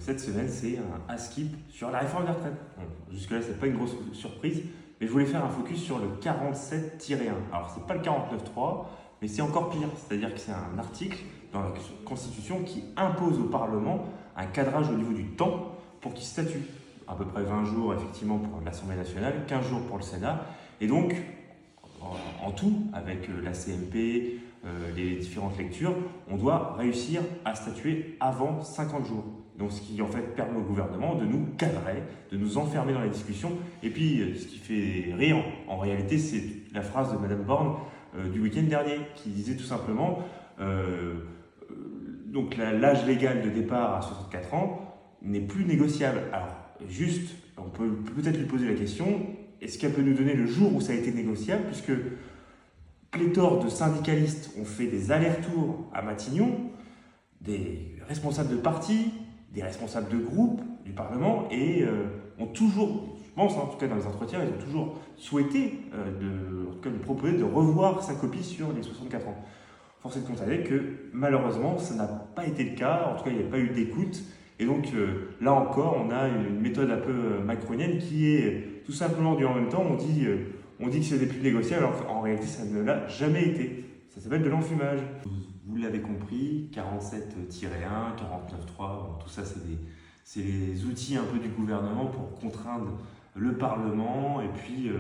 cette semaine, c'est un ASKIP sur la réforme des retraites. Bon, jusque-là, c'est pas une grosse surprise, mais je voulais faire un focus sur le 47-1. Alors, c'est pas le 49.3, mais c'est encore pire. C'est-à-dire que c'est un article dans la Constitution qui impose au Parlement un cadrage au niveau du temps pour qu'il statue. À peu près 20 jours, effectivement, pour l'Assemblée nationale, 15 jours pour le Sénat. Et donc, en tout, avec la CMP, les différentes lectures, on doit réussir à statuer avant 50 jours. Donc ce qui en fait permet au gouvernement de nous cadrer, de nous enfermer dans la discussion. Et puis ce qui fait rire en réalité, c'est la phrase de Madame Borne du week-end dernier qui disait tout simplement donc l'âge légal de départ à 64 ans n'est plus négociable. Alors juste, on peut peut-être lui poser la question, est-ce qu'elle peut nous donner le jour où ça a été négociable, puisque pléthore de syndicalistes ont fait des allers-retours à Matignon, des responsables de partis, des responsables de groupes du Parlement, et ont toujours, je pense en tout cas dans les entretiens, ils ont toujours souhaité en tout cas, nous proposer de revoir sa copie sur les 64 ans. Force est de constater que malheureusement ça n'a pas été le cas, en tout cas il n'y a pas eu d'écoute, et donc là encore on a une méthode un peu macronienne qui est tout simplement du en même temps, on dit que ce n'est plus négociable, alors qu'en réalité ça ne l'a jamais été. Ça s'appelle de l'enfumage. Vous l'avez compris, 47-1, 49.3, bon, tout ça c'est les outils un peu du gouvernement pour contraindre le Parlement et puis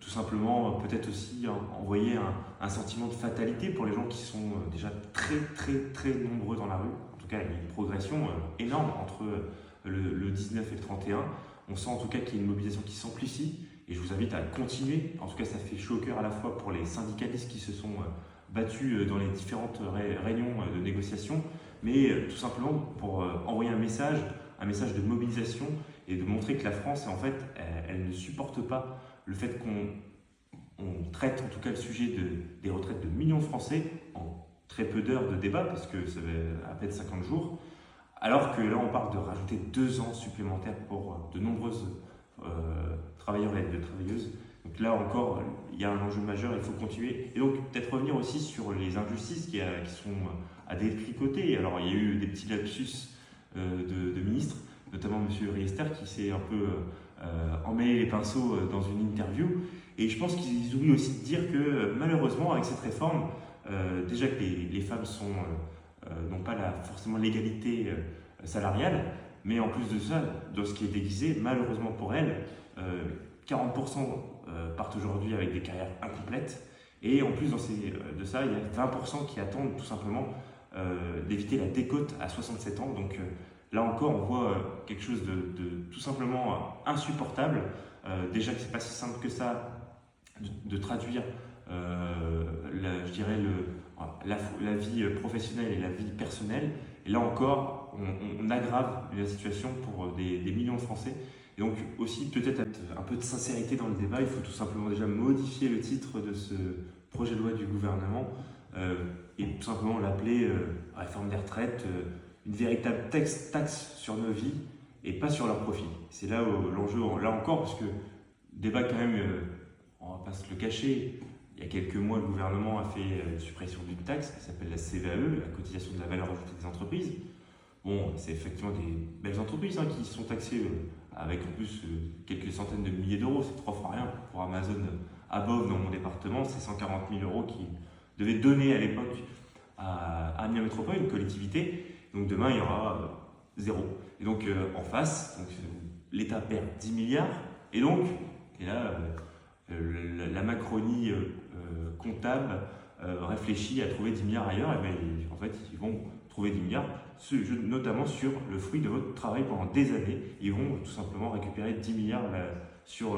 tout simplement peut-être aussi envoyer un sentiment de fatalité pour les gens qui sont déjà très nombreux dans la rue. En tout cas, il y a une progression énorme entre le 19 et le 31. On sent en tout cas qu'il y a une mobilisation qui s'amplifie et je vous invite à continuer. En tout cas, ça fait chaud au cœur à la fois pour les syndicalistes qui se sont battus dans les différentes réunions de négociation, mais tout simplement pour envoyer un message de mobilisation et de montrer que la France, en fait, elle ne supporte pas le fait qu'on traite en tout cas le sujet des retraites de millions de Français en très peu d'heures de débat, parce que ça fait à peine 50 jours, alors que là on parle de rajouter 2 ans supplémentaires pour de nombreuses travailleurs et travailleuses. Donc là encore, il y a un enjeu majeur, il faut continuer. Et donc peut-être revenir aussi sur les injustices qui sont à détricoter. Alors il y a eu des petits lapsus de ministres, notamment M. Riester qui s'est un peu emmêlé les pinceaux dans une interview. Et je pense qu'ils oublient aussi de dire que malheureusement avec cette réforme, déjà que les femmes n'ont pas forcément l'égalité salariale, mais en plus de ça, dans ce qui est déguisé, malheureusement pour elles, 40% partent aujourd'hui avec des carrières incomplètes. Et en plus de ça, il y a 20% qui attendent tout simplement d'éviter la décote à 67 ans. Donc là encore, on voit quelque chose de tout simplement insupportable. Déjà que c'est pas si simple que ça de traduire je dirais la vie professionnelle et la vie personnelle. Et là encore, on aggrave la situation pour des millions de Français. Et donc aussi peut-être un peu de sincérité dans le débat, il faut tout simplement déjà modifier le titre de ce projet de loi du gouvernement et tout simplement l'appeler réforme des retraites, une véritable taxe sur nos vies et pas sur leurs profits. C'est là l'enjeu, là encore, parce que débat quand même, on va pas se le cacher, il y a quelques mois le gouvernement a fait une suppression d'une taxe qui s'appelle la CVAE, la cotisation de la valeur ajoutée des entreprises. Bon, c'est effectivement des belles entreprises qui sont taxées avec en plus quelques centaines de milliers d'euros, c'est 3 fois rien. Pour Amazon Above dans mon département, c'est 140 000 euros qu'ils devaient donner à l'époque à Amiens Métropole, une collectivité. Donc demain, il y aura 0. Et donc en face, l'État perd 10 milliards. Et donc, là, la Macronie comptable réfléchit à trouver 10 milliards ailleurs. Et bien, en fait, ils vont trouver 10 milliards, notamment sur le fruit de votre travail pendant des années. Ils vont tout simplement récupérer 10 milliards sur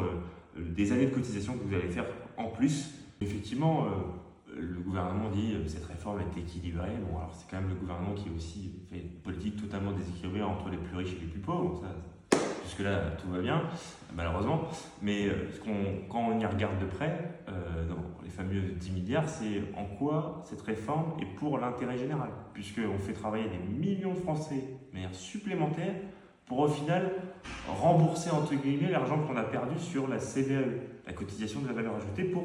des années de cotisation que vous allez faire en plus. Effectivement, le gouvernement dit que cette réforme est équilibrée. Bon, alors c'est quand même le gouvernement qui aussi fait une politique totalement déséquilibrée entre les plus riches et les plus pauvres. Ça, jusque-là, tout va bien, malheureusement. Mais quand on y regarde de près, dans les fameux 10 milliards, c'est en quoi cette réforme est pour l'intérêt général. Puisqu'on fait travailler des millions de Français de manière supplémentaire pour au final rembourser entre guillemets l'argent qu'on a perdu sur la CVAE, la cotisation de la valeur ajoutée pour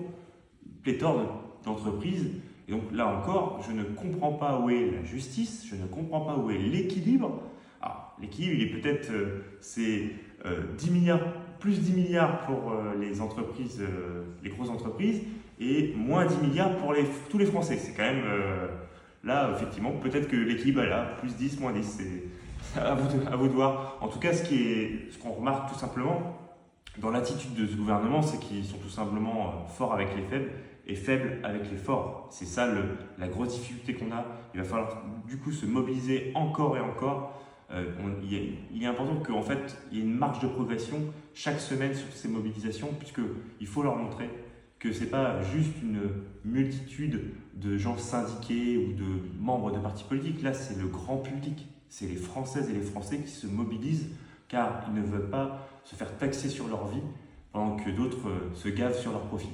pléthore d'entreprises. Et donc là encore, je ne comprends pas où est la justice, je ne comprends pas où est l'équilibre. Alors, l'équilibre, il est peut-être, c'est 10 milliards, plus 10 milliards pour les entreprises, les grosses entreprises, et moins 10 milliards pour tous les Français. C'est quand même, là, effectivement, peut-être que l'équilibre est là, plus 10, moins 10, c'est à vous de voir. En tout cas, ce qu'on remarque tout simplement dans l'attitude de ce gouvernement, c'est qu'ils sont tout simplement forts avec les faibles et faibles avec les forts. C'est ça la grosse difficulté qu'on a. Il va falloir du coup se mobiliser encore et encore. Il est important qu'en fait, il y ait une marge de progression chaque semaine sur ces mobilisations, puisqu'il faut leur montrer que ce n'est pas juste une multitude de gens syndiqués ou de membres de partis politiques. Là, c'est le grand public. C'est les Françaises et les Français qui se mobilisent car ils ne veulent pas se faire taxer sur leur vie pendant que d'autres se gavent sur leur profit.